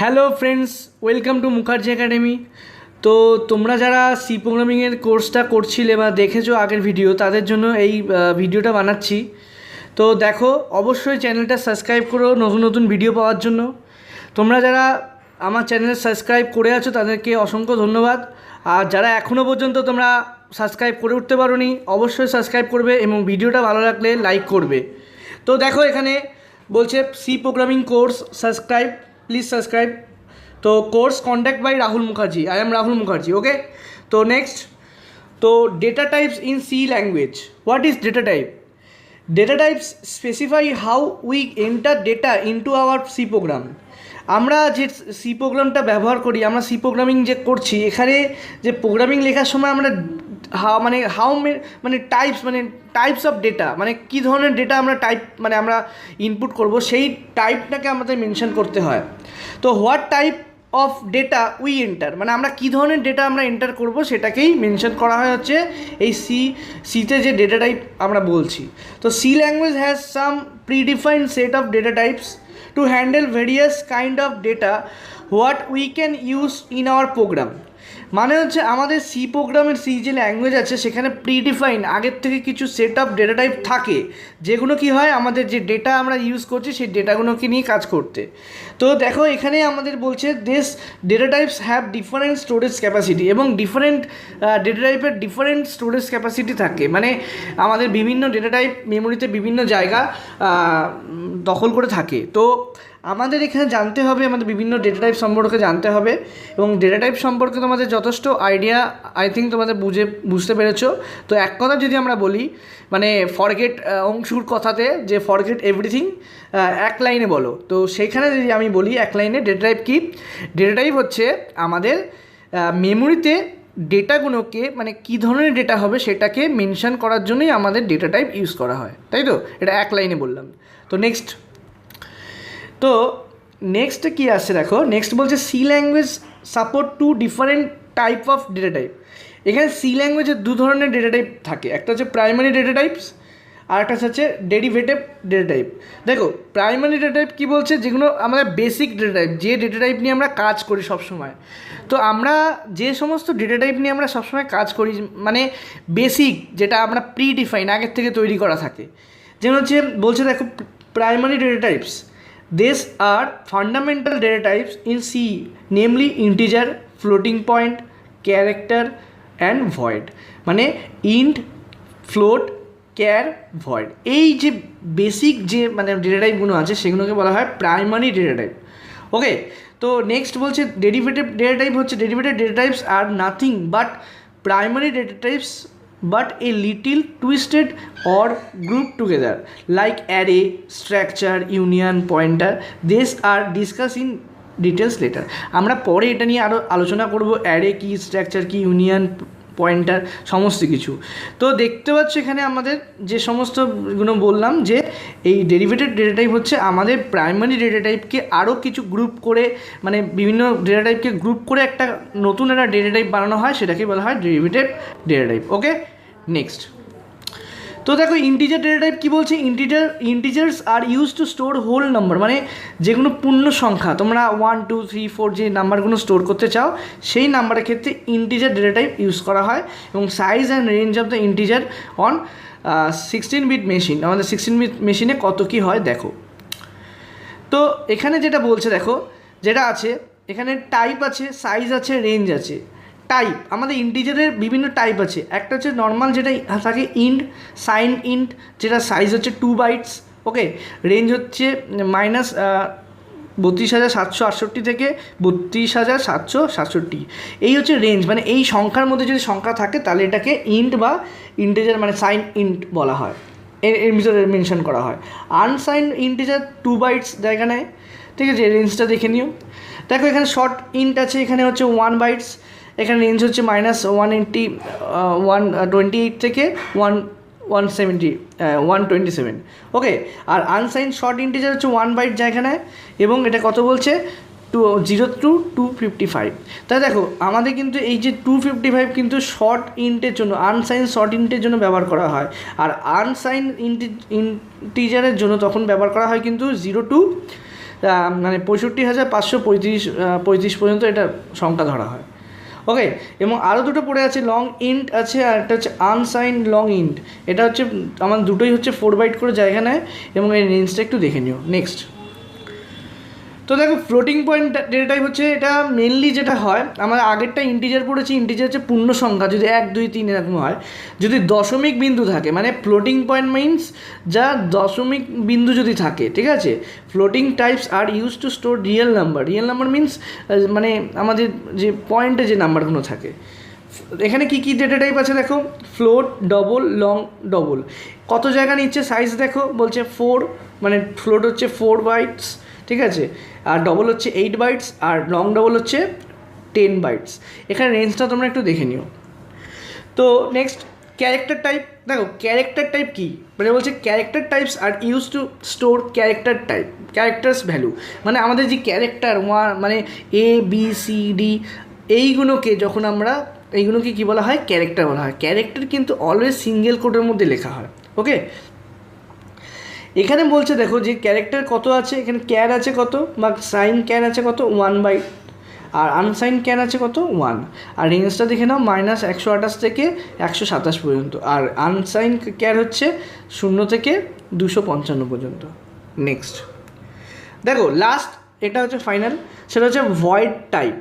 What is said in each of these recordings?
Hello friends, welcome to Mukherjee academy. তো তোমরা যারা সি প্রোগ্রামিংয়ের কোর্সটা করছিলে বা দেখেছো আগের ভিডিও, তাদের জন্য এই ভিডিওটা বানাচ্ছি। তো দেখো, অবশ্যই চ্যানেলটা সাবস্ক্রাইব করো নতুন নতুন ভিডিও পাওয়ার জন্য। তোমরা যারা আমার চ্যানেল সাবস্ক্রাইব করে আছো তাদেরকে অসংখ্য ধন্যবাদ। আর যারা এখনও পর্যন্ত তোমরা সাবস্ক্রাইব করে উঠতে পারোনি, অবশ্যই সাবস্ক্রাইব করবে এবং ভিডিওটা ভালো লাগলে লাইক করবে। তো দেখো, এখানে বলছে C programming course subscribe, please subscribe. তো course conduct by Rahul Mukherjee, I am Rahul Mukherjee, okay. তো নেক্সট, তো data types in C language. What is data type? Data types specify how we enter data into our C program. আমরা যে C প্রোগ্রামটা ব্যবহার করি, আমরা C programming যে করছি, এখানে যে প্রোগ্রামিং লেখার সময় আমরা টাইপস অফ ডেটা, মানে কী ধরনের ডেটা আমরা আমরা ইনপুট করব, সেই টাইপটাকে আমাদের মেনশন করতে হয়। তো what type of data we enter, মানে আমরা কী ধরনের ডেটা আমরা এন্টার করব সেটাকেই মেনশন করা হয় হচ্ছে এই সিতে যে ডেটা টাইপ আমরা বলছি। তো C language has some predefined set of data types to handle various kind of data what we can use in our program। মানে হচ্ছে আমাদের সি প্রোগ্রামের সি যে ল্যাঙ্গুয়েজ আছে সেখানে প্রিডিফাইন আগের থেকে কিছু সেট অফ ডেটা টাইপ থাকে, যেগুলো কি হয় আমাদের যে ডেটা আমরা ইউজ করছি সেই ডেটাগুলোকে নিয়ে কাজ করতে। তো দেখো, এখানে আমাদের বলছে this data types have different storage capacity, এবং ডিফারেন্ট ডেটা টাইপের ডিফারেন্ট স্টোরেজ ক্যাপাসিটি থাকে। মানে আমাদের বিভিন্ন ডেটা টাইপ মেমোরিতে বিভিন্ন জায়গা দখল করে থাকে। তো আমাদের এখানে জানতে হবে, আমাদের বিভিন্ন ডেটা টাইপ সম্পর্কে জানতে হবে, এবং ডেটা টাইপ সম্পর্কে তোমাদের যথেষ্ট আইডিয়া আই থিঙ্ক তোমাদের বুঝতে পেরেছো। তো এক কথা যদি আমরা বলি, মানে ফরগেট অংশুর কথাতে যে ফরগেট এভরিথিং, এক লাইনে বলো। তো সেইখানে যদি আমি বলি এক লাইনে, ডেটা টাইপ কী? ডেটা টাইপ হচ্ছে আমাদের মেমোরিতে ডেটাগুলোকে, মানে কী ধরনের ডেটা হবে সেটাকে মেনশন করার জন্যই আমাদের ডেটা টাইপ ইউজ করা হয়, তাই তো? এটা এক লাইনে বললাম। তো নেক্সট কী আসছে দেখো, নেক্সট বলছে C language support two different type of data type. এখানে সি ল্যাঙ্গুয়েজের দু ধরনের ডেটা টাইপ থাকে, একটা হচ্ছে প্রাইমারি ডেটা টাইপস আর একটা হচ্ছে ডেরিভেটিভ ডেটা টাইপ। দেখো, প্রাইমারি ডেটা টাইপ কী বলছে, যেগুলো আমাদের বেসিক ডেটা টাইপ, যে ডেটা টাইপ নিয়ে আমরা কাজ করি সবসময়। তো আমরা যে সমস্ত ডেটা টাইপ নিয়ে আমরা সবসময় কাজ করি, মানে বেসিক, যেটা আমরা প্রিডিফাইন আগের থেকে তৈরি করা থাকে, যেমন হচ্ছে বলছে দেখো primary data types, these are fundamental data types in C, namely integer, floating point, character and void। মানে int, float, char, void, এই যে বেসিক যে মানে ডেটা টাইপগুলো আছে সেগুলোকে বলা হয় প্রাইমারি ডেটা টাইপ, ওকে। তো নেক্সট বলছে ডেরিভেটিভ ডেটা টাইপ হচ্ছে, derivative data types are nothing but primary data types but a little twisted or grouped together like array, structure, union, pointer। These are discussed in details later। আমরা পরে এটা নিয়ে আরও আলোচনা করব, array কি, structure কি, ইউনিয়ন, পয়েন্টার, সমস্ত কিছু। তো দেখতে পাচ্ছ এখানে আমাদের যে সমস্তগুলো বললাম, যে এই ডেরিভেটিভ ডেটা টাইপ হচ্ছে আমাদের প্রাইমারি ডেটা টাইপকে আরও কিছু গ্রুপ করে, মানে বিভিন্ন ডেটা টাইপকে গ্রুপ করে একটা নতুন একটা ডেটা টাইপ বানানো হয়, সেটাকে বলা হয় derivative data type, okay. Next, তো দেখো ইন্টিজার ডেটা টাইপ কী বলছে, integers are use to store whole number, মানে যেগুলো পূর্ণ সংখ্যা, তোমরা 1 2 3 4 যে নাম্বারগুলো স্টোর করতে চাও সেই নাম্বারের ক্ষেত্রে ইন্টিজার ডেটা টাইপ ইউজ করা হয়। এবং size and range of the integer on 16 bit machine, আমাদের 16 বিট মেশিনে কত কী হয় দেখো। তো এখানে যেটা বলছে দেখো, যেটা আছে এখানে টাইপ আছে, সাইজ আছে, রেঞ্জ আছে। টাইপ, আমাদের ইন্টিজারের বিভিন্ন টাইপ আছে। একটা হচ্ছে নর্মাল যেটা থাকে ইন্ট, সাইন ইন্ট, যেটা সাইজ হচ্ছে 2 বাইটস, ওকে। রেঞ্জ হচ্ছে -32,768 থেকে 32,767, এই হচ্ছে রেঞ্জ। মানে এই সংখ্যার মধ্যে যদি সংখ্যা থাকে তাহলে এটাকে ইন্ট বা ইন্টিজার মানে সাইন ইন্ট বলা হয়, এর ভিতরে মেনশন করা হয়। আনসাইন ইন্টিজার 2 বাইটস জায়গা নেয়, ঠিক আছে। রেঞ্জটা দেখে নিও। দেখো এখানে শর্ট ইন্ট আছে, এখানে হচ্ছে 1 বাইটস, এখানে রেঞ্জ হচ্ছে -128 থেকে 127, ওকে। আর আনসাইন শর্ট ইন্টিজার হচ্ছে 1 বাইট জায়গা নেয়, এবং এটা কত বলছে 0 to 255। তাই দেখো আমাদের কিন্তু এই যে 255 কিন্তু শর্ট ইন্টের জন্য, আনসাইন শর্ট ইন্টের জন্য ব্যবহার করা হয়, আর আনসাইন ইন্টিজারের জন্য তখন ব্যবহার করা হয় কিন্তু 0 to মানে 65,535 পর্যন্ত এটা সংখ্যা ধরা হয়। ওকে, এবং আরও দুটো পড়ে আছে, লং ইন্ট আছে আর একটা হচ্ছে আনসাইন্ড লং ইন্ট। এটা হচ্ছে আমার দুটোই হচ্ছে 4 বাইট করে জায়গা নেয়, এবং এই রেঞ্জটা একটু দেখে নিও। নেক্সট, তো দেখো ফ্লোটিং পয়েন্ট ডেটা টাইপ হচ্ছে এটা মেনলি যেটা হয়, আমরা আগেরটা ইন্টিজার পড়েছি, ইন্টিজার হচ্ছে পূর্ণ সংখ্যা, যদি 1 2 3 এরকম হয়, যদি দশমিক বিন্দু থাকে, মানে ফ্লোটিং পয়েন্ট মিনস যা দশমিক বিন্দু যদি থাকে, ঠিক আছে। Floating types are use to store real number means মানে আমাদের যে পয়েন্টে যে নাম্বারগুলো থাকে। এখানে কী কী ডেটা টাইপ আছে দেখো, ফ্লোট, ডবল, লং, ডবল। কত জায়গা নিচ্ছে সাইজ দেখো, বলছে 4, মানে ফ্লোট হচ্ছে 4 বাইটস, ঠিক আছে, আর ডবল হচ্ছে 8 বাইটস, আর লং ডবল হচ্ছে 10 বাইটস। এখানে রেঞ্জটা তোমরা একটু দেখে নিও। তো নেক্সট, ক্যারেক্টার টাইপ। দেখো ক্যারেক্টার টাইপ কী, মানে বলছে character types are use to store character type, characters value, মানে আমাদের যে ক্যারেক্টার মানে ABCD এইগুলোকে যখন আমরা এইগুলোকে কী বলা হয়, ক্যারেক্টার বলা হয়। ক্যারেক্টার কিন্তু অলওয়েজ সিঙ্গেল কোডের মধ্যে লেখা হয়। ওকে, এখানে বলছে দেখো যে ক্যারেক্টার কত আছে, এখানে ক্যার আছে কত, বা সাইন ক্যার আছে কত, 1 বাইট, আর আনসাইন ক্যার আছে কত, 1। আর রেঞ্জটা দেখে নাও -128 থেকে 127 পর্যন্ত, আর আনসাইন ক্যার হচ্ছে 0 থেকে 255 পর্যন্ত। নেক্সট দেখো লাস্ট, এটা হচ্ছে ফাইনাল, সেটা হচ্ছে ভয়েড টাইপ।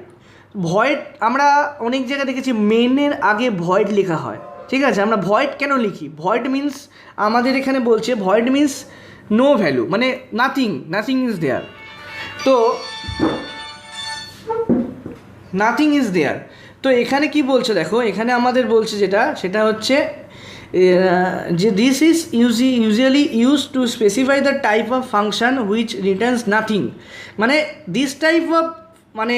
ভয়েড আমরা অনেক জায়গায় দেখেছি মেনের আগে ভয়েড লেখা হয়, ঠিক আছে। আমরা ভয়েড কেন লিখি, ভয়েড মিন্স আমাদের এখানে বলছে ভয়েড মিন্স নো ভ্যালু, মানে নাথিং ইজ দেয়ার। তো নাথিং ইজ দেয়ার, তো এখানে কি বলছে দেখো, এখানে আমাদের বলছে সেটা হচ্ছে যে this is usually use to specify the type of function which Returns nothing, মানে দিস টাইপ অফ মানে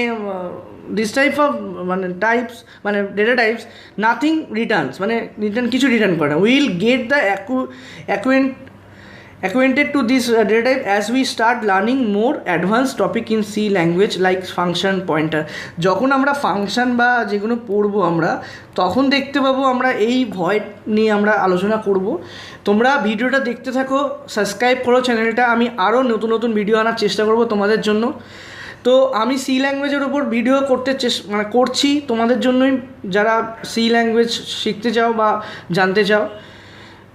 টাইপস, মানে ডেটা টাইপস নাথিং রিটার্নস, মানে কিছু রিটার্ন করে না। Will get the acquainted to this data type as we start learning more advanced topic in C language like function, pointer. যখন আমরা function বা যেগুলো পড়বো আমরা, তখন দেখতে পাবো আমরা এই ভয়েড নিয়ে আমরা আলোচনা করব। তোমরা ভিডিওটা দেখতে থাকো, সাবস্ক্রাইব করো চ্যানেলটা, আমি আরও নতুন নতুন ভিডিও আনার চেষ্টা করব তোমাদের জন্য। তো আমি সি ল্যাঙ্গুয়েজের ওপর ভিডিও করছি তোমাদের জন্যই, যারা সি ল্যাঙ্গুয়েজ শিখতে চাও বা জানতে চাও।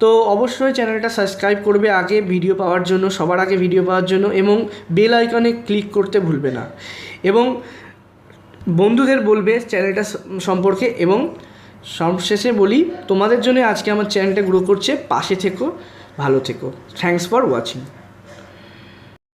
তো অবশ্যই চ্যানেলটা সাবস্ক্রাইব করবে আগে ভিডিও পাওয়ার জন্য, সবার আগে ভিডিও পাওয়ার জন্য, এবং বেল আইকনে ক্লিক করতে ভুলবে না, এবং বন্ধুদের বলবে চ্যানেলটা সম্পর্কে। এবং সবশেষে বলি, তোমাদের জন্য আজকে আমার চ্যানেলটা গ্রো করছে, পাশে থেকো, ভালো থেকো। Thanks for watching.